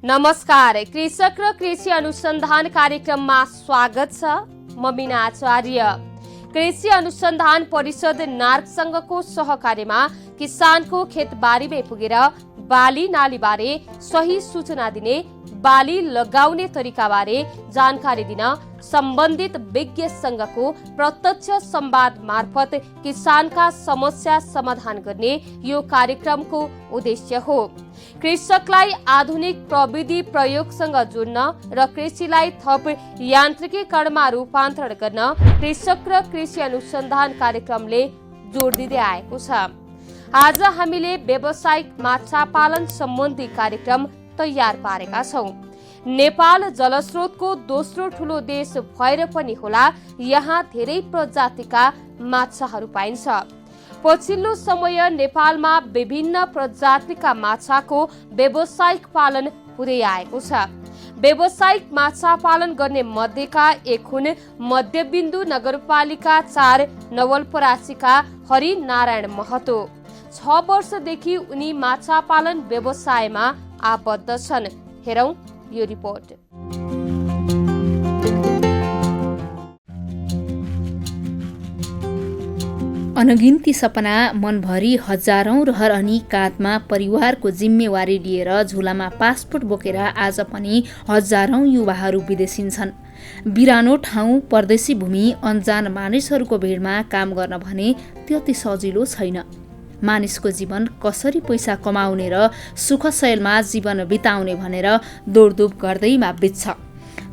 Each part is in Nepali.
नमस्कार, कृषक र कृषि अनुसन्धान कार्यक्रममा स्वागत छ। म मीना आचार्य। कृषि अनुसन्धान परिषद नार्कसँगको सहकार्यमा किसानको खेतबारीमै पुगेर बाली नालीबारे सही सूचना दिने, बाली लगाउने तरिकाबारे जानकारी दिन सम्बन्धित विज्ञसँगको प्रत्यक्ष संवाद मार्फत किसानका समस्या समाधान गर्ने यो कार्यक्रमको उद्देश्य हो। कृषकलाई आधुनिक प्रविधि प्रयोगसँग जोड्न र कृषिलाई थप यान्त्रिकीकरणमा रूपान्तरण गर्न कृषक र कृषि अनुसन्धान कार्यक्रमले जोड दिँदै आएको छ। आज हामीले व्यावसायिक माछा पालन सम्बन्धी कार्यक्रम तयार पारेका छौं। नेपाल जलस्रोतको दोस्रो ठूलो देश भएर पनि होला यहाँ धेरै प्रजातिका माछाहरू पाइन्छ। पछिल्लो समय नेपालमा विभिन्न प्रजातिका माछाको व्यावसायिक पालन हुँदै आएको छ। व्यावसायिक माछा पालन गर्ने मध्येका एक हुन् मध्यबिन्दु नगरपालिका 4 नवलपरासीका हरिनारायण महतो। 6 वर्षदेखि उनी माछा पालन व्यवसायमा आबद्ध छन्। हेरौं यो रिपोर्ट। अनगिन्ती सपना मनभरि हजारौं रहर अनि काँधमा परिवारको जिम्मेवारी लिएर झुलामा पासपोर्ट बोकेर आज पनि हजारौं युवाहरू विदेशिन्छन्। बिरानो ठाउँ, परदेशी भूमि, अनजान मानिसहरूको भिडमा काम गर्न भने त्यति सजिलो छैन। मानिसको जीवन कसरी पैसा कमाउने र सुखशैलमा जीवन बिताउने भनेर दौडधुप गर्दैमा बित्छ।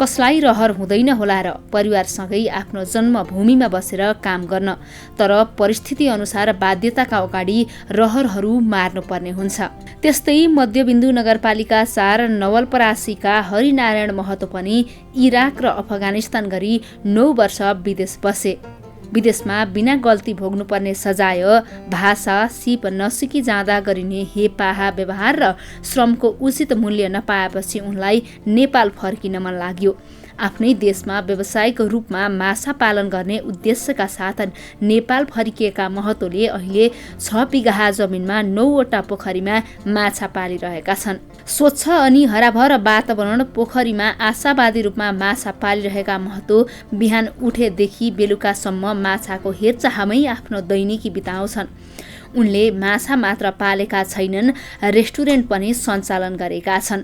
कसलाई रहर हुँदैन होला र परिवारसँगै आफ्नो जन्मभूमिमा बसेर काम गर्न, तर परिस्थिति अनुसार बाध्यताका अगाडि रहरहरू मार्नुपर्ने हुन्छ। त्यस्तै मध्यबिन्दु नगरपालिका 4 नवलपरासीका हरिनारायण महतो पनि इराक र अफगानिस्तान गरी 9 वर्ष विदेश बसे। विदेशमा बिना गल्ती भोग्नुपर्ने सजाय, भाषा, सिप नसिकी जाँदा गरिने हेपाहा व्यवहार र श्रमको उचित मूल्य नपाएपछि उनलाई नेपाल फर्किन मन लाग्यो। आफ्नै देशमा व्यावसायिक रूपमा माछा पालन गर्ने उद्देश्यका साथ नेपाल फर्किएका महतोले अहिले 6 बिघा जमिनमा 9 वटा पोखरीमा माछा पालिरहेका छन्। स्वच्छ अनि हराभर वातावरण पोखरीमा आशावादी रूपमा माछा पालिरहेका महतो बिहान उठेदेखि बेलुकासम्म माछाको हेरचाहमै आफ्नो दैनिकी बिताउँछन्। उनले माछा मात्र पालेका छैनन्, रेस्टुरेन्ट पनि सञ्चालन गरेका छन्।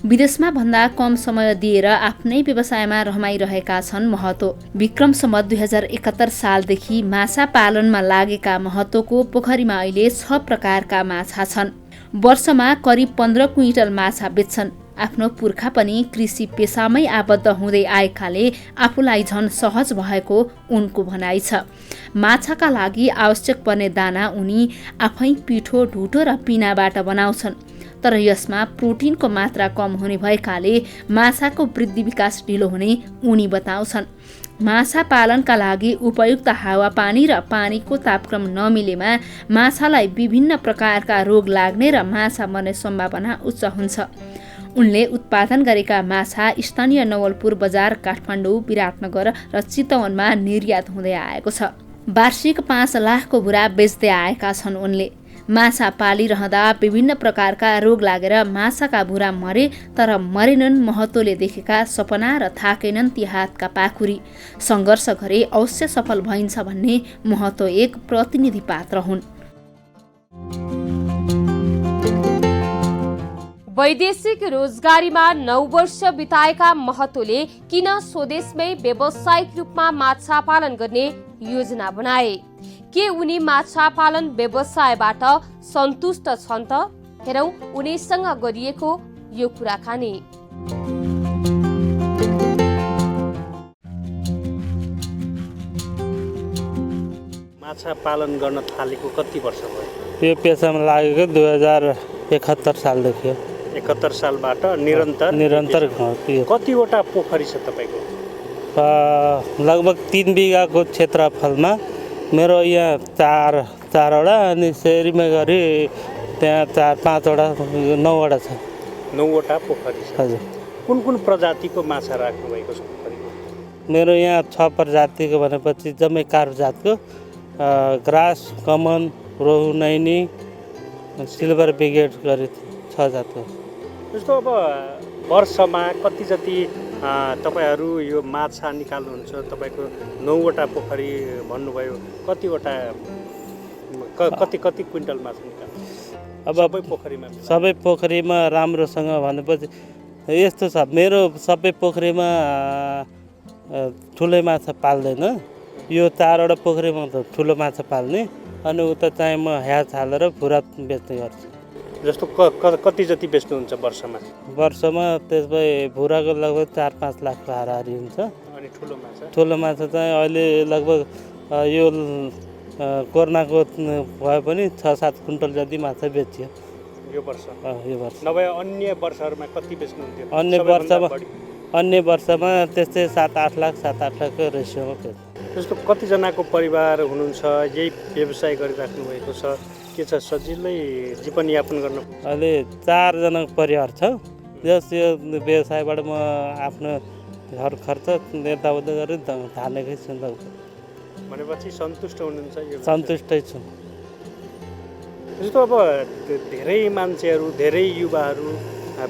विदेशमा भन्दा कम समय दिएर आफ्नै व्यवसायमा रमाइरहेका छन् महतो। विक्रम सम्वत 2071 सालदेखि माछा पालनमा लागेका महतोको पोखरीमा अहिले 6 प्रकारका माछा छन्। वर्षमा करिब 15 क्विन्टल माछा बेच्छन्। आफ्नो पुर्खा पनि कृषि पेसामै आबद्ध हुँदै आएकाले आफूलाई झन सहज भएको उनको भनाइ छ। माछाका लागि आवश्यक पर्ने दाना उनी आफै पिठो, ढुटो र पिनाबाट बनाउँछन्, तर यसमा प्रोटिनको मात्रा कम हुने भएकाले माछाको वृद्धि विकास ढिलो हुने उनी बताउँछन्। माछा पालनका लागि उपयुक्त हावापानी र पानीको तापक्रम नमिलेमा माछालाई विभिन्न प्रकारका रोग लाग्ने र माछा मर्ने सम्भावना उच्च हुन्छ। उनले उत्पादन गरेका माछा स्थानीय नवलपुर बजार, काठमाडौँ, विराटनगर र चितवनमा निर्यात हुँदै आएको छ। वार्षिक 5 लाखको भुरा बेच्दै आएका छन् उनले। माछा पालिरहँदा विभिन्न प्रकारका रोग लागेर माछाका भुरा मरे, तर मरेनन् महतोले देखेका सपना र थाकेनन् ती हातका पाखुरी। सङ्घर्ष गरे अवश्य सफल भइन्छ भन्ने महतो एक प्रतिनिधि पात्र हुन्। वैदेशिक रोजगारीमा 9 वर्ष बिताएका महतोले किन स्वदेशमै व्यावसायिक रूपमा माछा पालन गर्ने योजना बनाए? के उनी माछा पालन व्यवसायबाट सन्तुष्ट छन् त? हेरौं उनीसँग गरिएको यो कुराकानी। माछा पालन गर्न थालेको कति वर्ष भयो? यो पेसामा लागेको 2071 सालदेखि हो। 71 सालबाट निरन्तर कतिवटा पोखरी छ तपाईँको? लगभग 3 बिघाको क्षेत्रफलमा मेरो यहाँ 4वटा अनि सेरीमा गरी त्यहाँ 4-5वटा 9वटा छ। 9वटा पोखरी छ। हजुर। कुन प्रजातिको माछा राख्नु भएको छ पोखरीमा? मेरो यहाँ 6 प्रजातिको भनेपछि जम्मै कारो जातको ग्रास, कमन, रोहु, नैनी, सिल्भर ब्रिगेड गरी 6 जातको। जस्तो अब वर्षमा कति जति तपाईँहरू यो माछा निकाल्नुहुन्छ? तपाईँको 9वटा पोखरी भन्नुभयो, कतिवटा कति कति क्विन्टल माछा निकाल्नु? अब सबै पोखरीमा सबै पोखरीमा राम्रोसँग भनेपछि यस्तो छ, मेरो सबै पोखरीमा ठुलै माछा पाल्दैन। यो 4वटा पोखरीमा त ठुलो माछा पाल्ने, अनि उता चाहिँ म ह्याच हालेर भुरा बेच्ने गर्छु। जस्तो कति जति बेच्नुहुन्छ वर्षमा? वर्षमा त्यसमै भुराको लगभग 4-5 लाखको हाराहारी हुन्छ। अनि ठुलो माछा चाहिँ अहिले लगभग यो कोरोनाको भए पनि 6-7 कुन्टल जति माछा बेचियो यो वर्ष। यो वर्ष नभए अन्य वर्षहरूमा कति बेच्नुहुन्थ्यो? अन्य वर्षमा त्यस्तै 7-8 लाखको रेसियोमा बेच्छ। जस्तो कतिजनाको परिवार हुनुहुन्छ यही व्यवसाय गरिराख्नु भएको छ? के छ, सजिलै जीवनयापन गर्न? अहिले 4 जनाको परिवार छ। जस यो व्यवसायबाट म आफ्नो घर खर्च यताउता गरेर थालेकै छु। भनेपछि सन्तुष्ट हुनुहुन्छ? यो सन्तुष्टै छु। जस्तो अब धेरै मान्छेहरू, धेरै युवाहरू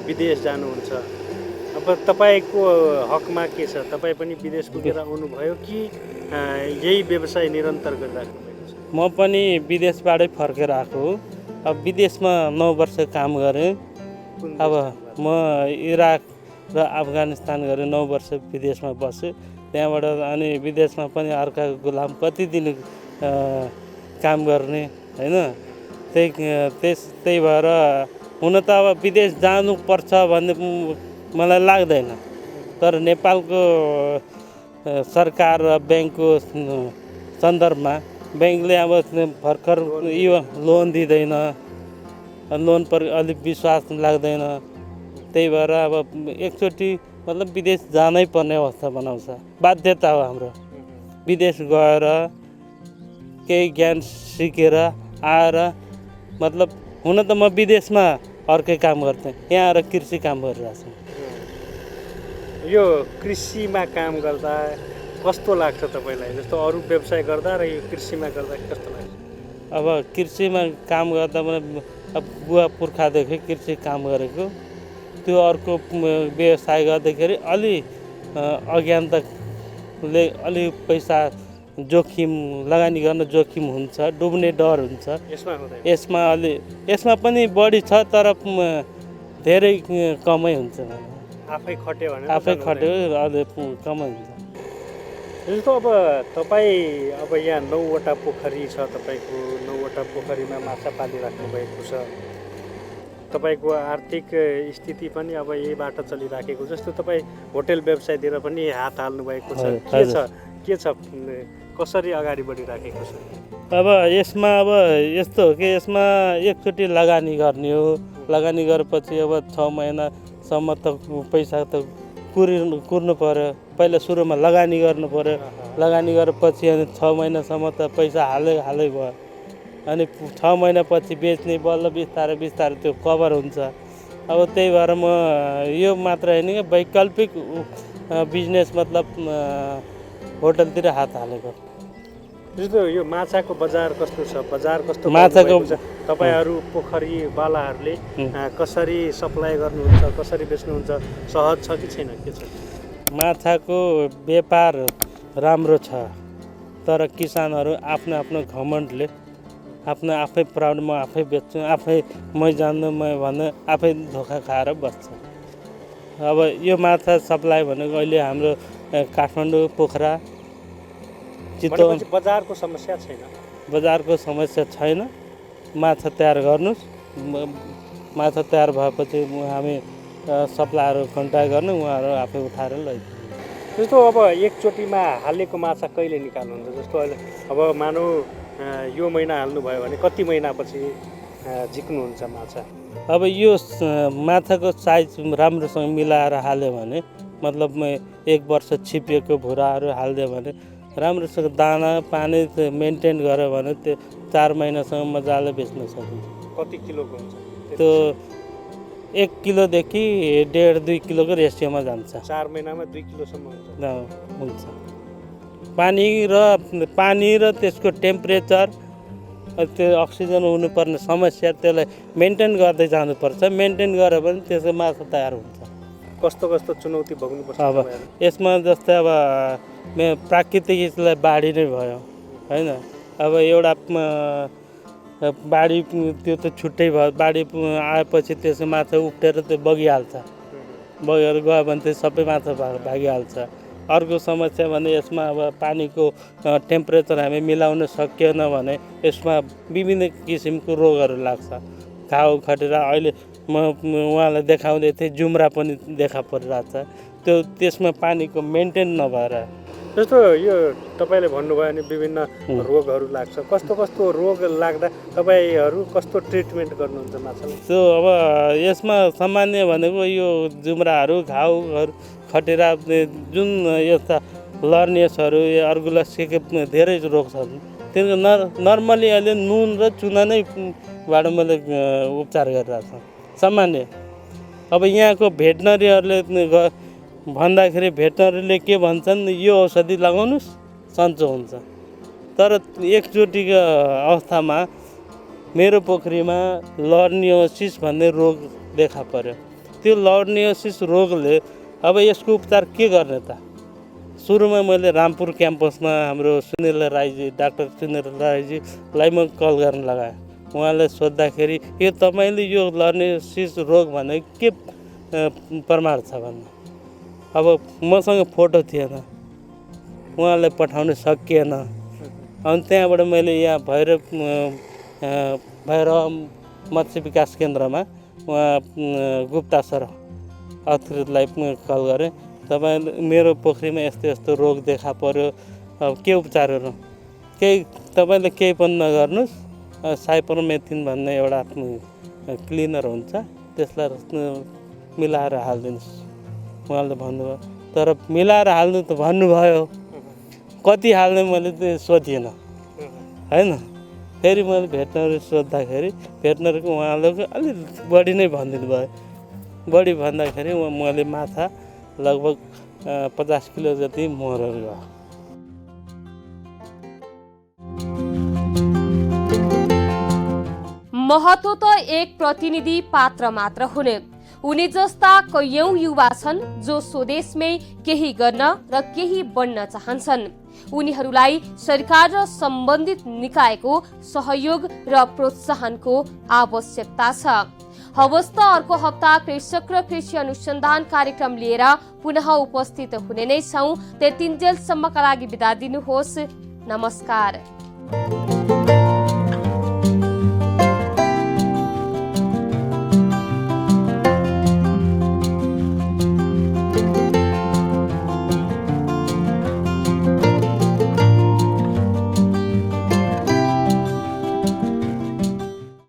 विदेश जानुहुन्छ, अब तपाईँको हकमा के छ? तपाईँ पनि विदेश पुगेर आउनुभयो कि यही व्यवसाय निरन्तर गरिराख्नु भएको छ? म पनि विदेशबाटै फर्केर आएको हो। अब विदेशमा 9 वर्ष काम गरेँ। अब म इराक र अफगानिस्तान गरेँ, 9 वर्ष विदेशमा बसेँ। त्यहाँबाट अनि विदेशमा पनि अर्काको गुलाम कति दिन काम गर्ने, होइन? त्यही भएर हुन त अब विदेश जानुपर्छ भन्ने मलाई लाग्दैन, तर नेपालको सरकार र ब्याङ्कको सन्दर्भमा ब्याङ्कले अब भर्खर यो लोन दिँदैन, लोन पर अलिक विश्वास लाग्दैन। त्यही भएर अब एकचोटि मतलब विदेश जानै पर्ने अवस्था बनाउँछ। बाध्यता हो हाम्रो। विदेश गएर केही ज्ञान सिकेर आएर, मतलब हुन त म विदेशमा अर्कै काम गर्थेँ, यहाँ आएर कृषि काम गरिरहेको छु। यो कृषिमा काम गर्दा कस्तो लाग्छ तपाईँलाई? जस्तो अरू व्यवसाय गर्दा र यो कृषिमा गर्दा कस्तो लाग्छ? अब कृषिमा काम गर्दा मैले अब बुवा पुर्खादेखि कृषि काम गरेको, त्यो अर्को व्यवसाय गर्दाखेरि अलि अज्ञानताले अलि पैसा जोखिम लगानी गर्न जोखिम हुन्छ, डुब्ने डर हुन्छ। यसमा पनि बढी छ, तर धेरै कमै हुन्छ। आफै खट्यो भने अलि कमै हुन्छ। जस्तो अब तपाईँ अब यहाँ 9वटा पोखरी छ, तपाईँको 9वटा पोखरीमा माछा पालिराख्नु भएको छ। तपाईँको आर्थिक स्थिति पनि अब यहीबाट चलिराखेको। जस्तो तपाईँ होटल व्यवसायतिर पनि हात हाल्नु भएको छ। के छ कसरी अगाडि बढिराखेको छ? अब यसमा अब यस्तो हो कि यसमा एकचोटि लगानी गर्ने हो। लगानी गरेपछि अब 6 महिनासम्म त पैसा त कुर्नु पर्यो। पहिला सुरुमा लगानी गर्नु पर्यो। लगानी गरेपछि अनि 6 महिनासम्म त पैसा हालै भयो। अनि 6 महिनापछि बेच्ने बल्ल बिस्तारै त्यो कभर हुन्छ। अब त्यही भएर म यो मात्र होइन कि वैकल्पिक बिजनेस मतलब होटलतिर हात हालेको। जस्तो यो माछाको बजार कस्तो छ? बजार कस्तो? माछाको तपाईँहरू पोखरीवालाहरूले कसरी सप्लाई गर्नुहुन्छ, कसरी बेच्नुहुन्छ? सहज छ कि छैन? के छ? माछाको व्यापार राम्रो छ, तर किसानहरू आफ्नो घमण्डले आफै प्राउड, म आफै बेच्छु, आफै मै जान्नु, मै भन्नु, आफै धोका खाएर बस्छ। अब यो माछा सप्लाई भनेको अहिले हाम्रो काठमाडौँ, पोखरा, चितवन। बजारको समस्या छैन? बजारको समस्या छैन। माछा तयार गर्नुहोस्, माछा तयार भएपछि हामी सप्लाईहरू कन्ट्याक्ट गर्नु, उहाँहरू आफै उठाएर लैजान्छ। जस्तो अब एकचोटिमा हालेको माछा कहिले निकाल्नुहुन्छ? जस्तो अहिले अब मानौ यो महिना हाल्नुभयो भने कति महिनापछि झिक्नुहुन्छ माछा? अब यो माछाको साइज राम्रोसँग मिलाएर हाल्यो भने, मतलब 1 वर्ष छिपिएको भुराहरू हालिदियो भने, राम्रोसँग दाना पानी मेन्टेन गर्यो भने त्यो 4 महिनासम्म मजाले बेच्न सकिन्छ। कति किलोको हुन्छ त्यो? 1 किलोदेखि 1.5-2 किलोको रेसियोमा जान्छ। 4 महिनामा 2 किलोसम्म हुन्छ। पानी र त्यसको टेम्परेचर त्यो अक्सिजन हुनुपर्ने समस्या त्यसलाई मेन्टेन गर्दै जानुपर्छ। मेन्टेन गऱ्यो भने त्यसको माछा तयार हुन्छ। कस्तो कस्तो चुनौती भोग्नुपर्छ अब तपाईँहरूले? यसमा जस्तै अब प्राकृतिक यसलाई बाढी नै भयो होइन। अब एउटा बाढी त्यो त छुट्टै भयो। बाढी आएपछि त्यसको माछा उफ्टेर त्यो बगिहाल्छ। बगेर गयो भने चाहिँ सबै माछा भागिहाल्छ। अर्को समस्या भने यसमा अब पानीको टेम्परेचर हामी मिलाउन सकिएन भने यसमा विभिन्न किसिमको रोगहरू लाग्छ। घाउ खटेरा अहिले म उहाँलाई देखाउँदै थिएँ, जुम्रा पनि देखा परिरहेछ। त्यसमा पानीको मेन्टेन नभएर जस्तो यो तपाईँले भन्नुभयो भने विभिन्न रोगहरू लाग्छ। कस्तो कस्तो रोग लाग्दा तपाईँहरू कस्तो ट्रिटमेन्ट गर्नुहुन्छ माछालाई? त्यो अब यसमा सामान्य भनेको यो जुम्राहरू, घाउहरू, खटेरा, जुन यस्ता लर्नियसहरू, अर्गुलसके धेरै रोग छन्। तिनीहरू नर्मली अहिले नुन र चुना नै बाट मैले उपचार गरिरहेको छु सामान्य। अब यहाँको भेटनरीहरूले भन्दाखेरि भेटनरीले के भन्छन्, यो औषधि लगाउनुहोस् सन्चो हुन्छ। तर एकचोटिको अवस्थामा मेरो पोखरीमा लर्नियोसिस भन्ने रोग देखा पर्यो। त्यो लर्नियोसिस रोगले अब यसको उपचार के गर्ने त? सुरुमा मैले रामपुर क्याम्पसमा हाम्रो सुनिल राईजी, डाक्टर सुनिल राईजीलाई म कल गर्न लगाएँ। उहाँले सोद्धाखेरि यो तपाईँले यो लर्नियोसिस रोग भनेको के प्रमाण छ भन्नु। अब मसँग फोटो थिएन, उहाँलाई पठाउन सकिएन। अनि त्यहाँबाट मैले यहाँ भैरव मत्स्य विकास केन्द्रमा उहाँ गुप्ता सर अधिकृतलाई कल गरेँ। तपाईँ मेरो पोखरीमा यस्तो यस्तो रोग देखा पर्यो, अब के उपचारहरू? तपाईँले केही पनि नगर्नुहोस्, साइपरमेथिन भन्ने एउटा क्लिनर हुन्छ, त्यसलाई मिलाएर हालिदिनुहोस् उहाँले भन्नुभयो। तर मिलाएर हाल्नु त भन्नुभयो, कति हाल्ने मैले त्यो सोधिनँ होइन। फेरि मैले भेटनरी सोद्धाखेरि भेटनरीको उहाँले अलिक बढी नै भनिदिनु भयो। बढी भन्दाखेरि मैले माछा लगभग 50 किलो जति मरेर गयो। महत्त्व त एक प्रतिनिधि पात्र मात्र हुने। उनी जस्ता कैयौं युवा छन् जो स्वदेशमै केही गर्न र केही बन्न चाहन्छन्। उनीहरूलाई सरकार र सम्बन्धित निकायको सहयोग र प्रोत्साहनको आवश्यकता छ। हवस् त अर्को हप्ता कृषक र कृषि अनुसन्धान कार्यक्रम लिएर पुनः उपस्थित हुने नै छौं। त्यतिन्जेलसम्मका लागि बिदा दिनुहोस्। नमस्कार।